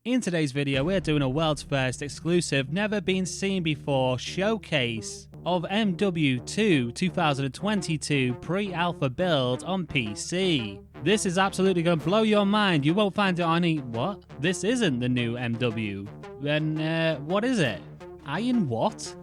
In today's video, we're doing a world's first exclusive, never been seen before showcase of MW2 2022 pre-alpha build on PC. This is absolutely going to blow your mind. You won't find it on any... What? This isn't the new MW. Then, what is it? Iron what?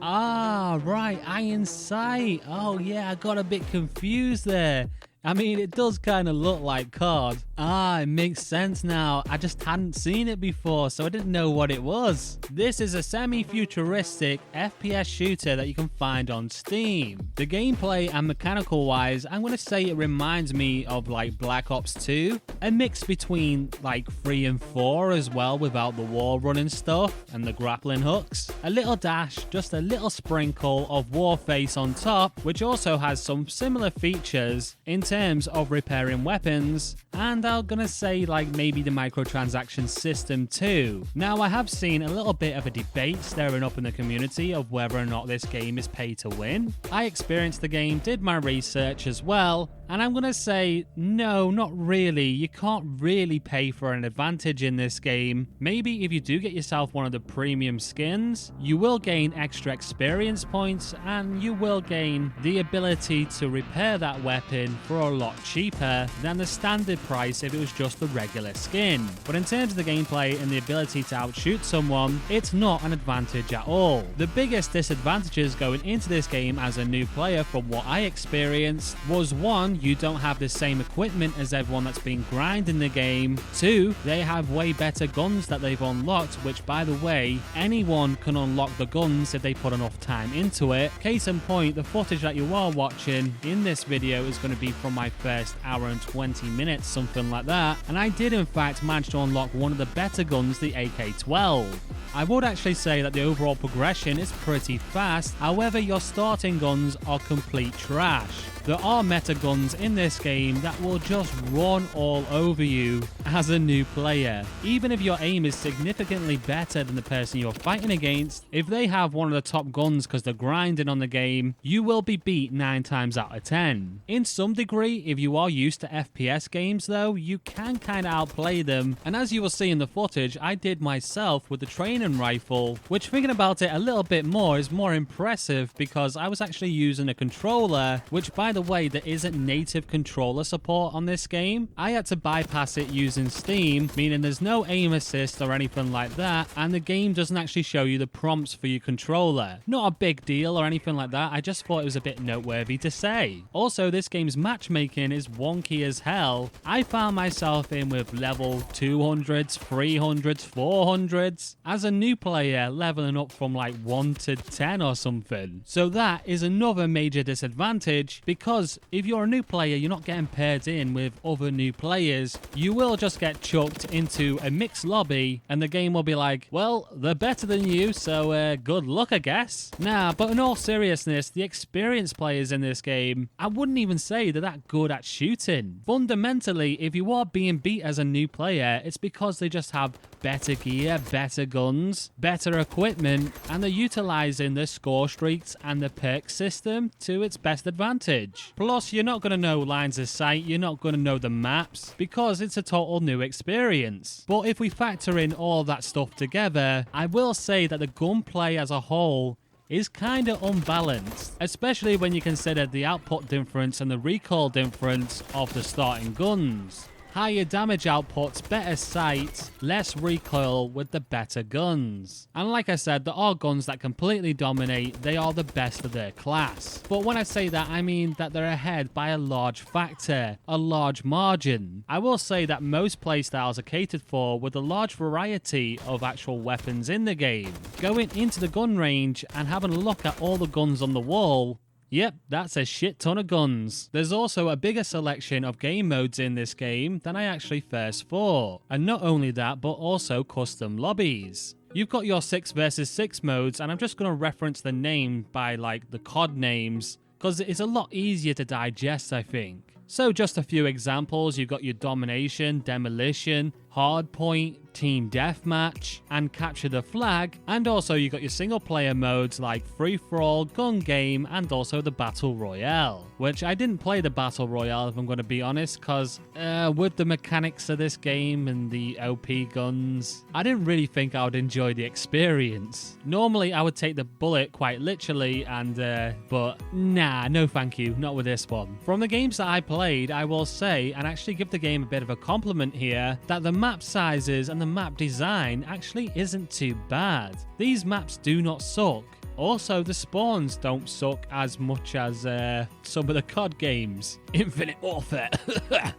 Ah, right, IronSight. Oh yeah, I got a bit confused there. I mean, it does kind of look like COD. Ah, it makes sense now. I just hadn't seen it before, so I didn't know what it was. This is a semi-futuristic FPS shooter that you can find on Steam. The gameplay and mechanical wise, I'm going to say it reminds me of like Black Ops 2. A mix between like 3 and 4 as well, without the wall running stuff and the grappling hooks. A little dash, just a little sprinkle of Warface on top, which also has some similar features in terms of repairing weapons, and I'm gonna say like maybe the microtransaction system too. Now, I have seen a little bit of a debate stirring up in the community of whether or not this game is pay to win. I experienced the game, did my research as well, and I'm gonna say no, not really. You can't really pay for an advantage in this game. Maybe if you do get yourself one of the premium skins, you will gain extra experience points and you will gain the ability to repair that weapon for a lot cheaper than the standard price if it was just the regular skin. But in terms of the gameplay and the ability to outshoot someone, it's not an advantage at all. The biggest disadvantages going into this game as a new player from what I experienced was 1, you don't have the same equipment as everyone that's been grinding the game. 2, they have way better guns that they've unlocked, which by the way, anyone can unlock the guns if they put enough time into it. Case in point, the footage that you are watching in this video is going to be from my first hour and 20 minutes, something like that, and I did in fact manage to unlock one of the better guns, the AK-12. I would actually say that the overall progression is pretty fast, however your starting guns are complete trash. There are meta guns in this game that will just run all over you as a new player. Even if your aim is significantly better than the person you're fighting against, if they have one of the top guns because they're grinding on the game, you will be beat 9 times out of 10. In some degree, if you are used to FPS games though, you can kind of outplay them, and as you will see in the footage, I did myself with the training rifle, which thinking about it a little bit more is more impressive because I was actually using a controller, which by the way, there isn't native controller support on this game. I had to bypass it using Steam, meaning there's no aim assist or anything like that, and the game doesn't actually show you the prompts for your controller. Not a big deal or anything like that, I just thought it was a bit noteworthy to say. Also, this game's matchmaking is wonky as hell. I found myself in with level 200s, 300s, 400s. As a new player, leveling up from like 1 to 10 or something. So that is another major disadvantage, because if you're a new player, you're not getting paired in with other new players. You will just get chucked into a mixed lobby and the game will be like, well, they're better than you, so good luck, I guess. Nah, but in all seriousness, the experienced players in this game, I wouldn't even say they're that good at shooting. Fundamentally, if you are being beat as a new player, it's because they just have better gear, better guns, better equipment, and they're utilizing the score streaks and the perk system to its best advantage. Plus, you're not going to know lines of sight, you're not going to know the maps, because it's a total new experience. But if we factor in all that stuff together, I will say that the gunplay as a whole is kind of unbalanced, especially when you consider the output difference and the recoil difference of the starting guns. Higher damage outputs, better sight, less recoil with the better guns. And like I said, there are guns that completely dominate, they are the best of their class. But when I say that, I mean that they're ahead by a large factor, a large margin. I will say that most playstyles are catered for with a large variety of actual weapons in the game. Going into the gun range and having a look at all the guns on the wall, yep, that's a shit ton of guns. There's also a bigger selection of game modes in this game than I actually first thought. And not only that, but also custom lobbies. You've got your 6 versus 6 modes, and I'm just going to reference the name by like the COD names, because it's a lot easier to digest, I think. So just a few examples, you've got your domination, demolition, hardpoint, team deathmatch, and capture the flag, and also you got your single player modes like free-for-all, gun game, and also the battle royale, which I didn't play the battle royale if I'm going to be honest, because with the mechanics of this game and the OP guns, I didn't really think I would enjoy the experience. Normally I would take the bullet quite literally, and but nah, no thank you, not with this one. From the games that I played, I will say, and actually give the game a bit of a compliment here, that the map sizes and the map design actually isn't too bad. These maps do not suck. Also, the spawns don't suck as much as some of the COD games. Infinite Warfare.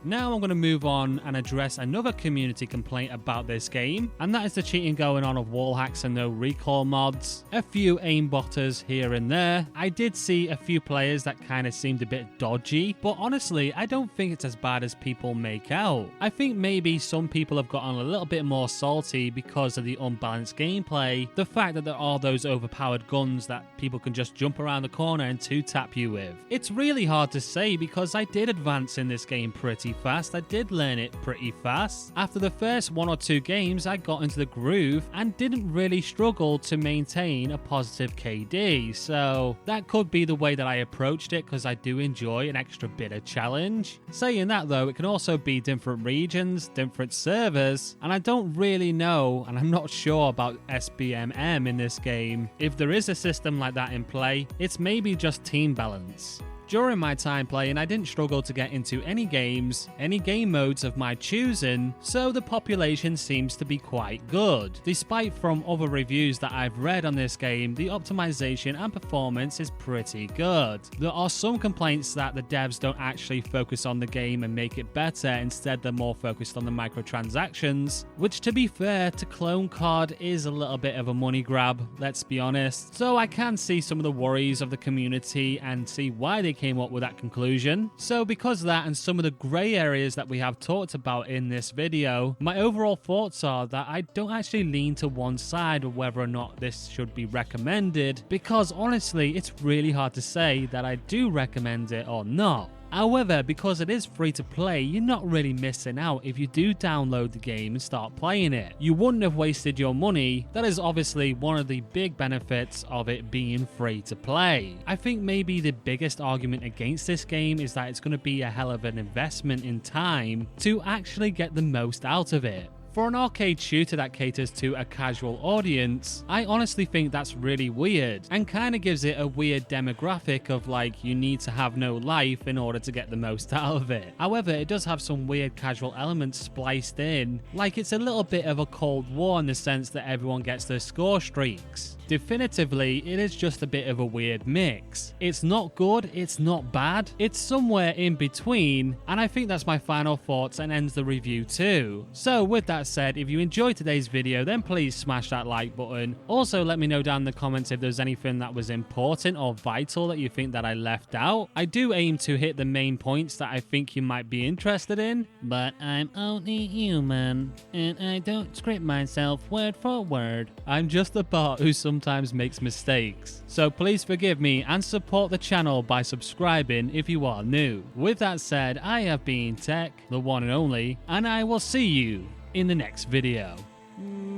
Now I'm going to move on and address another community complaint about this game, and that is the cheating going on of wall hacks and no recoil mods. A few aimbotters here and there. I did see a few players that kind of seemed a bit dodgy, but honestly, I don't think it's as bad as people make out. I think maybe some people have gotten a little bit more salty because of the unbalanced gameplay, the fact that there are those overpowered guns that people can just jump around the corner and two-tap you with. It's really hard to say because I did advance in this game pretty fast. I did learn it pretty fast. After the first 1 or 2 games, I got into the groove and didn't really struggle to maintain a positive KD. So that could be the way that I approached it, because I do enjoy an extra bit of challenge. Saying that though, it can also be different regions, different servers, and I don't really know, and I'm not sure about SBMM in this game. If there is a system like that in play, it's maybe just team balance. During my time playing, I didn't struggle to get into any games, any game modes of my choosing, so the population seems to be quite good. Despite from other reviews that I've read on this game, the optimization and performance is pretty good. There are some complaints that the devs don't actually focus on the game and make it better, instead they're more focused on the microtransactions, which to be fair to clone COD is a little bit of a money grab, let's be honest. So I can see some of the worries of the community and see why they came up with that conclusion. So because of that and some of the grey areas that we have talked about in this video, my overall thoughts are that I don't actually lean to one side of whether or not this should be recommended, because honestly it's really hard to say that I do recommend it or not. However, because it is free to play, you're not really missing out if you do download the game and start playing it. You wouldn't have wasted your money. That is obviously one of the big benefits of it being free to play. I think maybe the biggest argument against this game is that it's going to be a hell of an investment in time to actually get the most out of it. For an arcade shooter that caters to a casual audience, I honestly think that's really weird and kind of gives it a weird demographic of like you need to have no life in order to get the most out of it. However, it does have some weird casual elements spliced in, like it's a little bit of a Cold War in the sense that everyone gets their score streaks. Definitively, it is just a bit of a weird mix. It's not good, it's not bad, it's somewhere in between, and I think that's my final thoughts and ends the review too. So with that said, if you enjoyed today's video, then please smash that like button. Also let me know down in the comments if there's anything that was important or vital that you think that I left out. I do aim to hit the main points that I think you might be interested in, but I'm only human and I don't script myself word for word. I'm just a bot who sometimes makes mistakes. So please forgive me and support the channel by subscribing if you are new. With that said, I have been Tech, the one and only, and I will see you in the next video.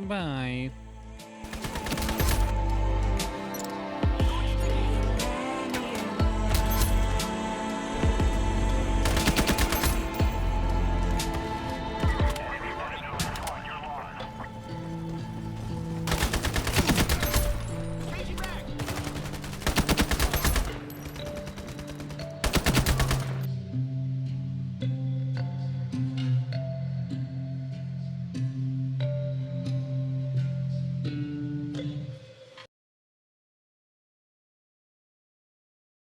Bye.